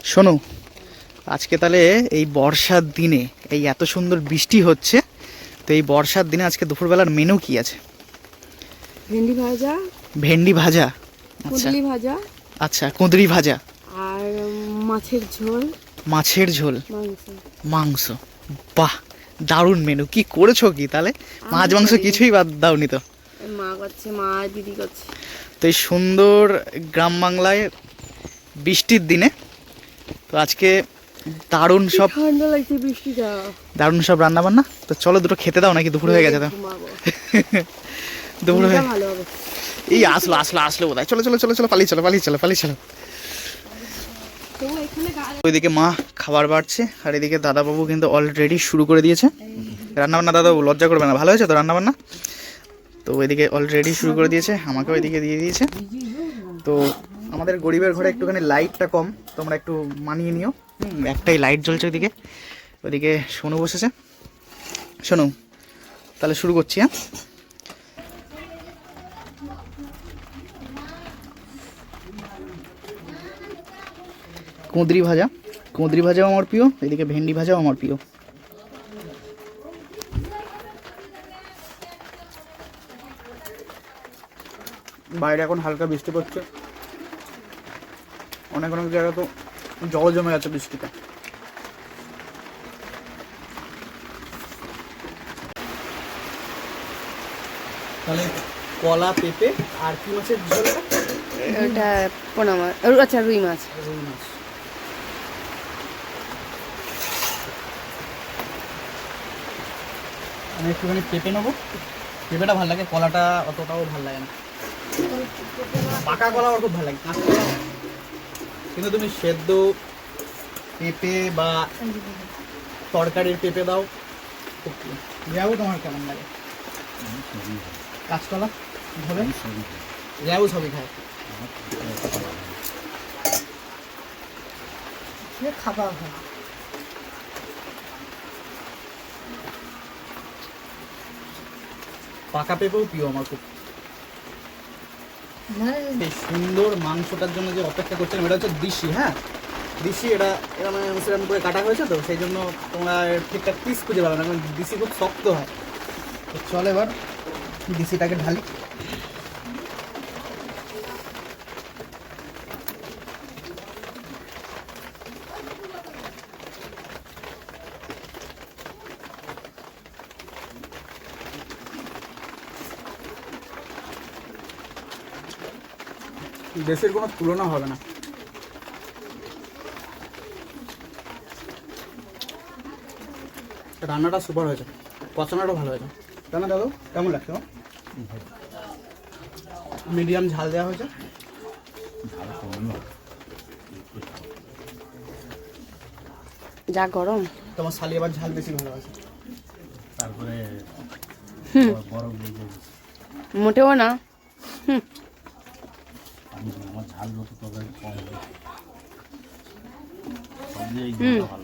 শোনো, আজকে তাহলে এই বর্ষার দিনে এই এত সুন্দর বৃষ্টি হচ্ছে, তো এই বর্ষার দিনে আজকে দুপুরবেলার মেনু কি আছে? ভেন্ডি ভাজা, ভেন্ডি ভাজা, আচ্ছা কুঁদলি ভাজা, আচ্ছা, কুঁদরি ভাজা আর মাছের ঝোল, মাছের ঝোল, মাংস। মাংস। বাহ, দারুণ মেনু। কি করেছো কি তাহলে? মাছ মাংস করিনি। কিছুই বাদ দাওনি তো? মা করছে, মা আর দিদি করছে। তো এই সুন্দর গ্রাম বাংলায় বৃষ্টির দিনে তো আজকে দারুণ সব ঠান্ডা লাগছে বৃষ্টিটা। দারুণ সব রান্না বান্না। তো চলো দুটো খেতে দাও, নাকি দুপুর হয়ে গেছে তো? ঘুমাবো। দুপুর ঘুমটা হয়ে ভালো হবে। এই আসলো আসলো আসলো বোধ হয়। চলো চলো চলো চলো, পালিয়ে চলো পালিয়ে চলো পালিয়ে চলো। তো এখানে ওইদিকে মা খাবার বাড়ছে, আর এদিকে দাদাবাবু কিন্তু অলরেডি শুরু করে দিয়েছে রান্নাবান্না। দাদাবাবু লজ্জা করবে না, ভালো হয়েছে তো রান্নাবান্না? তো ওইদিকে অলরেডি শুরু করে দিয়েছে, আমাকে ওইদিকে দিয়ে দিয়েছে। তো আমাদের গরিবের ঘরে একটুখানি লাইটটা কম, তোমরা একটু মানিয়ে নিও। একটাই লাইট জ্বলছে ওইদিকে। ওইদিকে সোনু বসেছে। শোনো, তাহলে শুরু করছি। হ্যাঁ, কুঁদরি ভাজা, কুঁদরি ভাজাও আমার প্রিয়, এদিকে ভেন্ডি ভাজাও আমার প্রিয়। বাইরে এখন হালকা বৃষ্টি পড়ছে, অনেক অনেক জায়গায় তো জল জমে গেছে বৃষ্টিতে। তাহলে কলা, পেঁপে আর কি মাছের ঝোল? এটা পোনা মাছ, আচ্ছা রুই মাছ। রুই মাছ। আমি একটুখানি পেঁপে নেবো, পেঁপেটা ভালো লাগে, কলাটা অতটাও ভালো লাগে না। পাকা কলা আমার খুব ভালো লাগে, কাঁচা কলা কিন্তু তুমি সেদ্ধ পেঁপে বা তরকারির পেঁপে দাও, খুব প্রিয়। রেয়াও তোমার কেমন লাগে? কাঁচকলা হবে, রেয়াও সবই খায়। খাবার হয় পাকা পেঁপেও প্রিয় আমার খুব। এই সুন্দর মাংসটার জন্য যে অপেক্ষা করছিলাম, এটা হচ্ছে দিশি। হ্যাঁ, দিশি। এটা এটা মানে সেরকম করে কাটা হয়েছে, তো সেই জন্য তোমরা ঠিকঠাক পিস খুঁজে পাবে না, কারণ দিশি খুব শক্ত হয়। তো চল এবার দিশিটাকে ঢালি। দেশের কোনো তুলনা হবে না। রান্নাটা সুপার হয়েছে, কষানোটাও ভালো হয়েছে। তাই না দাদু? কেমন লাগছে? মিডিয়াম ঝাল দেওয়া হয়েছে। যা গরম। তোমার শালি আবার ঝাল বেশি ভালোবাসে। তারপরে বরফ দিয়ে দিয়েছি। মোটেও না। আমার ঝাল যত তরকারি কম হবে সব দিয়ে এই ঝোলটা ভালো